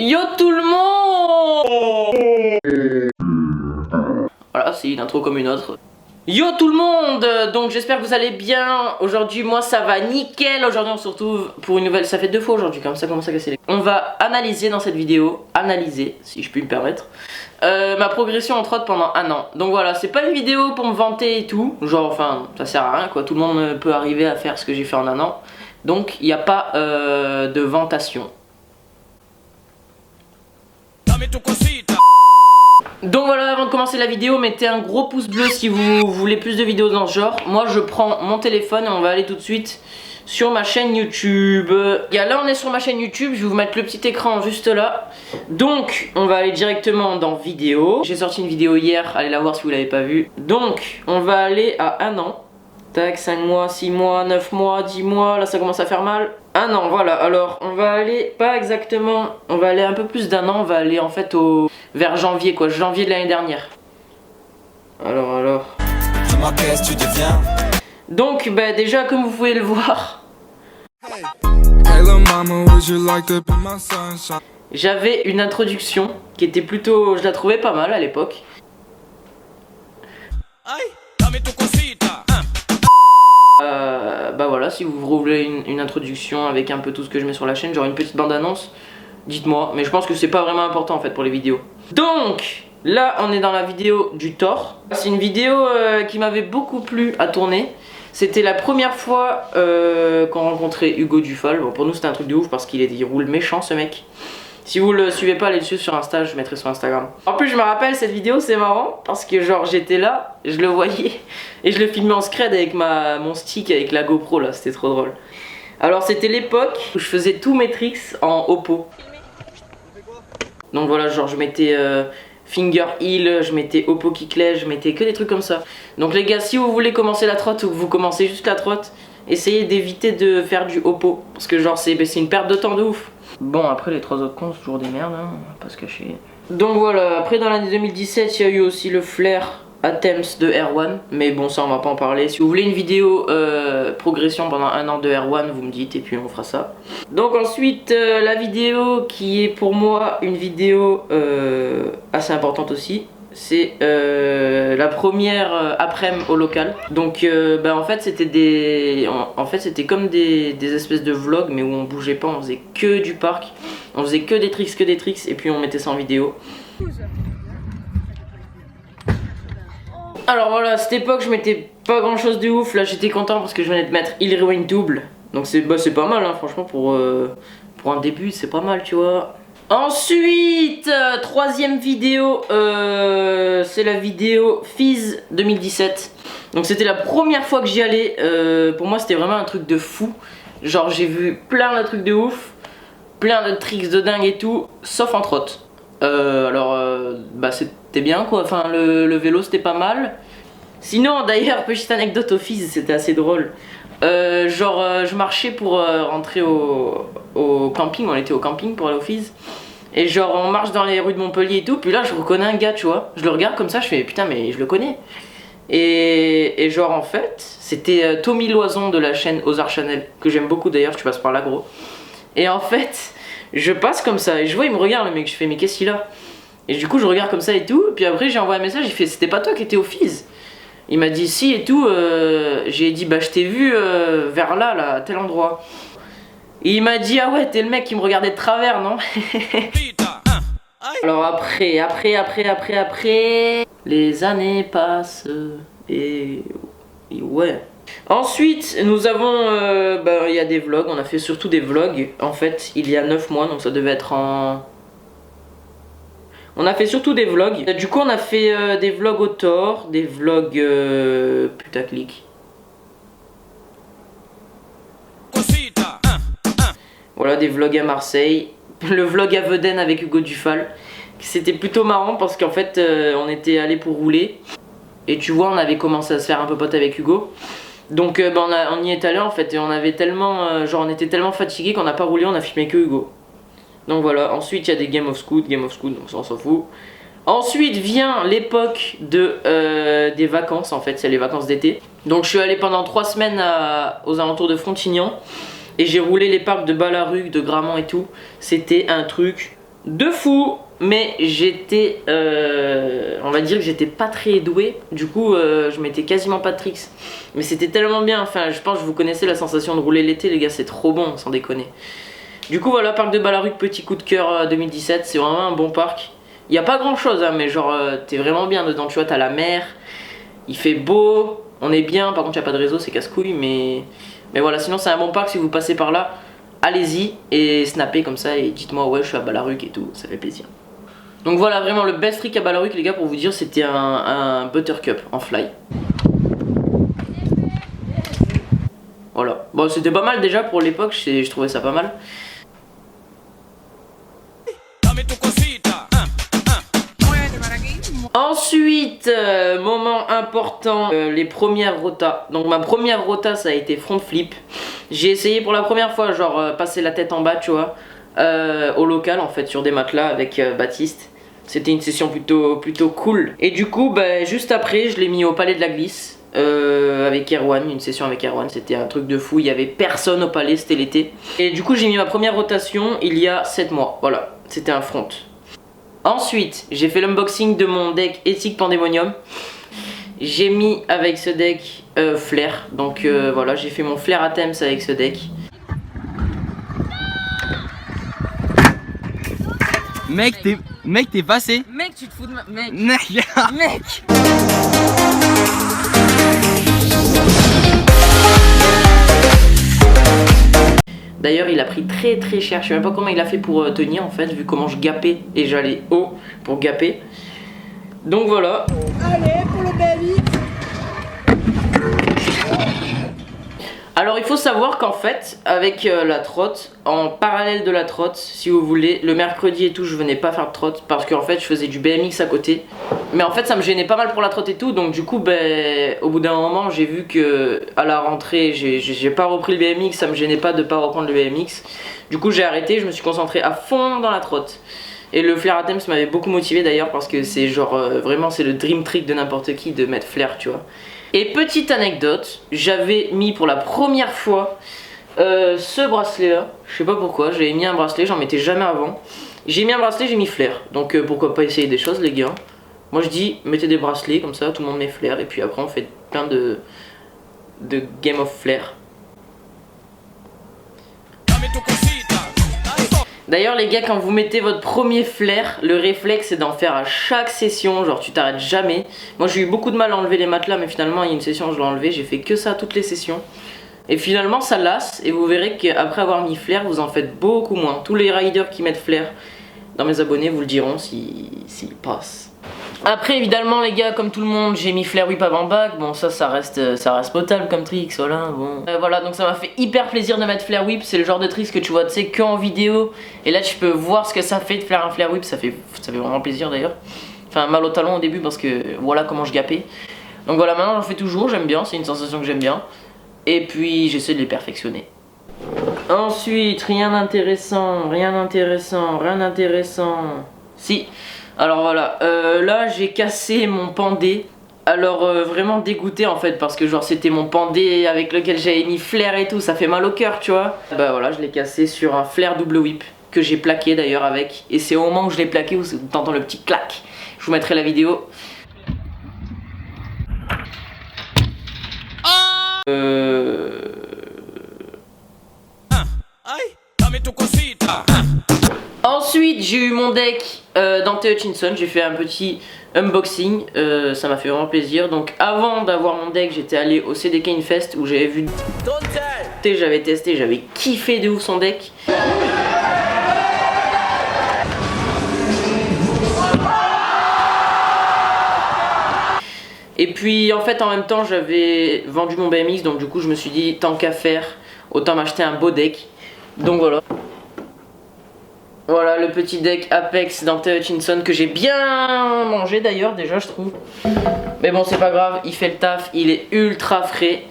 Yo tout le monde. Voilà, c'est une intro comme une autre. Yo tout le monde. Donc j'espère que vous allez bien. Aujourd'hui moi ça va nickel. Aujourd'hui on se retrouve pour une nouvelle. Ça fait 2 fois aujourd'hui comme ça commence à casser les... On va analyser dans cette vidéo. Analyser si je puis me permettre ma progression en trot pendant 1 an. Donc voilà, c'est pas une vidéo pour me vanter et tout. Genre enfin ça sert à rien quoi. Tout le monde peut arriver à faire ce que j'ai fait en 1 an. Donc il n'y a pas de vantation. Donc voilà, avant de commencer la vidéo, mettez un gros pouce bleu si vous voulez plus de vidéos dans ce genre. Moi je prends mon téléphone et on va aller tout de suite sur ma chaîne YouTube. Là on est sur ma chaîne YouTube, je vais vous mettre le petit écran juste là. Donc on va aller directement dans vidéo. J'ai sorti une vidéo hier, allez la voir si vous l'avez pas vue. Donc on va aller à 1 an. Tac, 5 mois, 6 mois, 9 mois, 10 mois, là ça commence à faire mal. 1 an, voilà, alors on va aller, pas exactement, on va aller un peu plus d'1 an, on va aller en fait vers janvier quoi, janvier de l'année dernière. Alors. Dis-moi qu'est-ce que tu deviens. Donc bah déjà comme vous pouvez le voir, j'avais une introduction qui était plutôt, je la trouvais pas mal à l'époque. Bah voilà, si vous voulez une introduction avec un peu tout ce que je mets sur la chaîne, genre une petite bande annonce, dites-moi, mais je pense que c'est pas vraiment important en fait pour les vidéos. Donc là on est dans la vidéo du Thor. C'est une vidéo qui m'avait beaucoup plu à tourner. C'était la première fois qu'on rencontrait Hugo Dufal. Bon pour nous c'était un truc de ouf parce qu'il roule méchant ce mec. Si vous le suivez pas, allez le suivre sur Insta, je mettrai sur Instagram. En plus je me rappelle cette vidéo, c'est marrant parce que genre j'étais là, je le voyais et je le filmais en scred avec mon stick avec la GoPro là, c'était trop drôle. Alors c'était l'époque où je faisais tous mes tricks en Oppo. Donc voilà, genre je mettais finger heel, je mettais Oppo kickless, je mettais que des trucs comme ça. Donc les gars, si vous voulez commencer la trotte ou que vous commencez juste la trotte, essayez d'éviter de faire du Oppo parce que genre c'est une perte de temps de ouf. Bon après les 3 autres cons c'est toujours des merdes, hein, on va pas se cacher. Donc voilà, après dans l'année 2017 il y a eu aussi le Flare Attempts de R1. Mais bon ça on va pas en parler. Si vous voulez une vidéo progression pendant 1 an de R1 vous me dites et puis on fera ça. Donc ensuite la vidéo qui est pour moi une vidéo assez importante aussi. C'est la première après-midi au local. Donc en fait c'était comme des espèces de vlogs mais où on bougeait pas, on faisait que du parc. On faisait que des tricks et puis on mettait ça en vidéo. Alors voilà, à cette époque je mettais pas grand chose de ouf. Là j'étais content parce que je venais de mettre Hill Rewind double. Donc c'est pas mal hein, franchement pour un début c'est pas mal tu vois. Ensuite, 3e vidéo, c'est la vidéo Fizz 2017. Donc c'était la première fois que j'y allais. Pour moi c'était vraiment un truc de fou. Genre j'ai vu plein de trucs de ouf, plein de tricks de dingue et tout, sauf en trot. C'était bien quoi, enfin le vélo c'était pas mal. Sinon d'ailleurs, petite anecdote au Fizz, c'était assez drôle. Je marchais pour rentrer au camping, on était au camping pour aller au Fizz. Et genre on marche dans les rues de Montpellier et tout, puis là je reconnais un gars tu vois. Je le regarde comme ça, je fais putain mais je le connais. Et genre en fait, c'était Tommy Loison de la chaîne Ozar Channel, que j'aime beaucoup d'ailleurs, tu passes par là gros. Et en fait, je passe comme ça, et je vois il me regarde le mec, je fais mais qu'est-ce qu'il a? Et du coup je regarde comme ça et tout, puis après j'ai envoyé un message, il fait c'était pas toi qui étais au Fizz? Il m'a dit si et tout, j'ai dit bah je t'ai vu vers là, à tel endroit. Et il m'a dit ah ouais t'es le mec qui me regardait de travers non? Alors après, les années passent et ouais. Ensuite nous avons, il y a des vlogs, on a fait surtout des vlogs en fait il y a 9 mois donc ça devait être en... On a fait surtout des vlogs. Du coup on a fait des vlogs au Thor, des vlogs putaclic. Voilà des vlogs à Marseille. Le vlog à Veden avec Hugo Dufal. C'était plutôt marrant parce qu'en fait on était allé pour rouler. Et tu vois on avait commencé à se faire un peu pote avec Hugo. Donc on y est allé en fait et on avait tellement on était tellement fatigué qu'on n'a pas roulé, on a filmé que Hugo. Donc voilà, ensuite il y a des Game of Scoot, donc ça on s'en fout. Ensuite vient l'époque des vacances en fait, c'est les vacances d'été. Donc je suis allé pendant 3 semaines aux alentours de Frontignan. Et j'ai roulé les parcs de Ballaruc, de Grammont et tout. C'était un truc de fou. Mais j'étais, on va dire que j'étais pas très doué. Du coup, je mettais quasiment pas de tricks. Mais c'était tellement bien. Enfin, je pense que vous connaissez la sensation de rouler l'été, les gars. C'est trop bon, sans déconner. Du coup, voilà, parc de Ballaruc, petit coup de cœur 2017. C'est vraiment un bon parc. Il n'y a pas grand chose, hein, mais genre, t'es vraiment bien dedans. Tu vois, t'as la mer. Il fait beau. On est bien. Par contre, il n'y a pas de réseau, c'est casse-couille. Mais voilà, sinon, c'est un bon parc si vous passez par là. Allez-y et snappez comme ça et dites-moi, ouais, je suis à Ballaruc et tout. Ça fait plaisir. Donc voilà, vraiment le best trick à Ballaruc, les gars, pour vous dire, c'était un buttercup en fly. Voilà. Bon, c'était pas mal déjà pour l'époque, je trouvais ça pas mal. Ensuite, moment important, les premières rotas. Donc ma première rota, ça a été front flip. J'ai essayé pour la première fois, genre passer la tête en bas, tu vois, au local en fait, sur des matelas avec Baptiste. C'était une session plutôt cool. Et du coup, bah, juste après, je l'ai mis au Palais de la Glisse avec Erwan, une session avec Erwan. C'était un truc de fou, il n'y avait personne au palais, c'était l'été. Et du coup, j'ai mis ma première rotation il y a 7 mois. Voilà, c'était un front. Ensuite, j'ai fait l'unboxing de mon deck Ethic Pandemonium. J'ai mis avec ce deck Flair. Donc voilà, j'ai fait mon Flair Attempts avec ce deck. Mec, t'es passé. Mec, tu te fous de ma... Mec. Mec. D'ailleurs, il a pris très cher. Je sais même pas comment il a fait pour tenir en fait, vu comment je gapais et j'allais haut pour gaper. Donc voilà. Allez, pour le BMX. Alors il faut savoir qu'en fait, avec la trotte, en parallèle de la trotte, si vous voulez, le mercredi et tout, je venais pas faire de trotte parce qu'en fait, je faisais du BMX à côté. Mais en fait, ça me gênait pas mal pour la trotte et tout, donc du coup, ben, au bout d'un moment, j'ai vu que à la rentrée, j'ai pas repris le BMX, ça me gênait pas de pas reprendre le BMX. Du coup, j'ai arrêté, je me suis concentré à fond dans la trotte. Et le Flair Attempts m'avait beaucoup motivé d'ailleurs parce que c'est genre, vraiment, c'est le dream trick de n'importe qui de mettre Flair, tu vois. Et petite anecdote, j'avais mis pour la première fois ce bracelet là, je sais pas pourquoi, j'avais mis un bracelet, j'en mettais jamais avant. J'ai mis un bracelet, j'ai mis Flair, donc pourquoi pas essayer des choses les gars. Moi je dis, mettez des bracelets, comme ça tout le monde met Flair, et puis après on fait plein de Game of Flair. D'ailleurs les gars, quand vous mettez votre premier flair, le réflexe c'est d'en faire à chaque session, genre tu t'arrêtes jamais. Moi j'ai eu beaucoup de mal à enlever les matelas, mais finalement il y a une session je l'ai enlevé, j'ai fait que ça toutes les sessions. Et finalement ça lasse, et vous verrez qu'après avoir mis flair, vous en faites beaucoup moins. Tous les riders qui mettent flair dans mes abonnés vous le diront s'ils passent. Après évidemment les gars, comme tout le monde, j'ai mis Flair Whip avant back. Bon ça reste potable comme trick, voilà. Bon. Voilà, donc ça m'a fait hyper plaisir de mettre Flair Whip. C'est le genre de trick que tu vois, tu sais, que en vidéo. Et là tu peux voir ce que ça fait de faire un Flair Whip. Ça fait vraiment plaisir d'ailleurs. Enfin mal au talon au début parce que voilà comment je gapais. Donc voilà, maintenant j'en fais toujours, j'aime bien, c'est une sensation que j'aime bien. Et puis j'essaie de les perfectionner. Ensuite, rien d'intéressant. Si. Alors voilà, là j'ai cassé mon pandé. Alors vraiment dégoûté en fait, parce que genre c'était mon pandé avec lequel j'avais mis Flair et tout, ça fait mal au cœur tu vois. Bah voilà, je l'ai cassé sur un Flair double whip que j'ai plaqué d'ailleurs avec. Et c'est au moment où je l'ai plaqué où t'entends le petit clac. Je vous mettrai la vidéo. Ensuite j'ai eu mon deck Dante Hutchinson, j'ai fait un petit unboxing, ça m'a fait vraiment plaisir. Donc avant d'avoir mon deck j'étais allé au CDK Infest où j'avais vu Dante, j'avais testé, j'avais kiffé de ouf son deck. Et puis en fait en même temps j'avais vendu mon BMX, donc du coup je me suis dit tant qu'à faire autant m'acheter un beau deck. Donc voilà. Voilà le petit deck Apex Dante Hutchinson que j'ai bien mangé d'ailleurs déjà je trouve. Mais bon c'est pas grave, il fait le taf, il est ultra frais.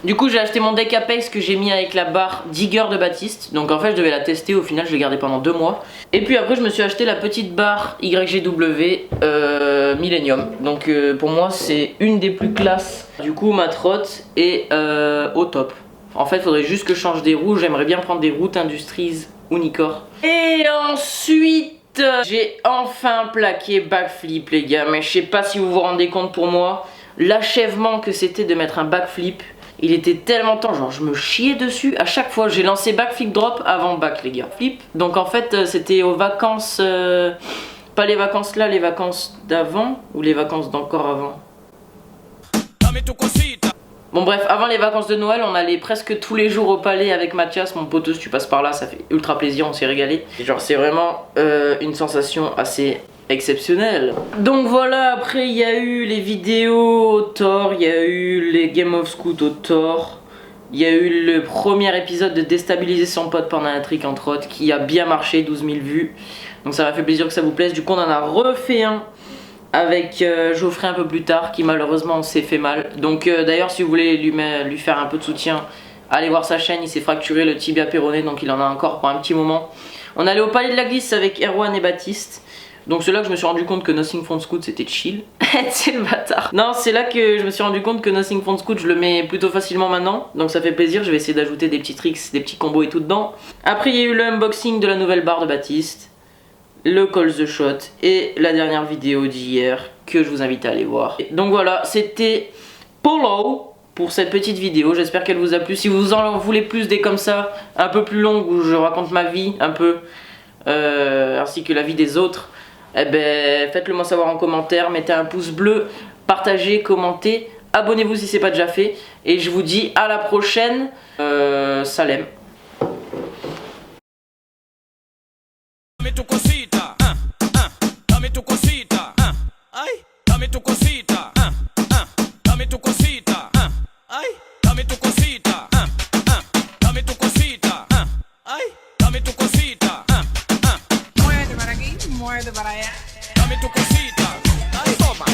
Du coup j'ai acheté mon deck Apex que j'ai mis avec la barre Digger de Baptiste. Donc en fait je devais la tester, au final je l'ai gardé pendant 2 mois. Et puis après je me suis acheté la petite barre YGW Millennium. Donc pour moi c'est une des plus classes. Du coup ma trotte est au top. En fait il faudrait juste que je change des roues, j'aimerais bien prendre des routes Industries Unicor. Et ensuite J'ai enfin plaqué backflip les gars, mais je sais pas si vous vous rendez compte pour moi l'achèvement que c'était de mettre un backflip. Il était tellement temps, genre je me chiais dessus à chaque fois. J'ai lancé backflip drop avant back les gars. Flip. Donc en fait c'était aux vacances, pas les vacances là, les vacances d'avant ou les vacances d'encore avant. Bon bref, avant les vacances de Noël, on allait presque tous les jours au palais avec Mathias, mon poteau, si tu passes par là, ça fait ultra plaisir, on s'est régalé. Et genre c'est vraiment une sensation assez exceptionnelle. Donc voilà, après il y a eu les vidéos au Thor, il y a eu les Game of Scoot au Thor, il y a eu le premier épisode de Déstabiliser son pote pendant un trick entre autres, qui a bien marché, 12 000 vues. Donc ça m'a fait plaisir que ça vous plaise, du coup on en a refait un avec Geoffrey un peu plus tard qui malheureusement s'est fait mal. Donc d'ailleurs si vous voulez lui faire un peu de soutien, allez voir sa chaîne, il s'est fracturé le tibia péroné donc il en a encore pour un petit moment. On allait au palais de la glisse avec Erwan et Baptiste. Donc c'est là que je me suis rendu compte que Nothing Front Scoot c'était chill. C'est le bâtard. Non, c'est là que je me suis rendu compte que Nothing Front Scoot je le mets plutôt facilement maintenant. Donc ça fait plaisir, je vais essayer d'ajouter des petits tricks, des petits combos et tout dedans. Après il y a eu le unboxing de la nouvelle barre de Baptiste, le Call the Shot et la dernière vidéo d'hier que je vous invite à aller voir. Donc voilà, c'était Polo pour cette petite vidéo, j'espère qu'elle vous a plu. Si vous en voulez plus des comme ça, un peu plus longues où je raconte ma vie un peu, ainsi que la vie des autres, eh ben faites-le moi savoir en commentaire, mettez un pouce bleu, partagez, commentez, abonnez-vous si c'est pas déjà fait et je vous dis à la prochaine. Salem. Dame tu cosita, dame tu cosita, ay, dame tu cosita, dame tu cosita, ay, dame tu cosita, dame tu cosita, ay, dame tu cosita, Muerde para aquí, muerde para allá. dame tu cosita, ay, toma.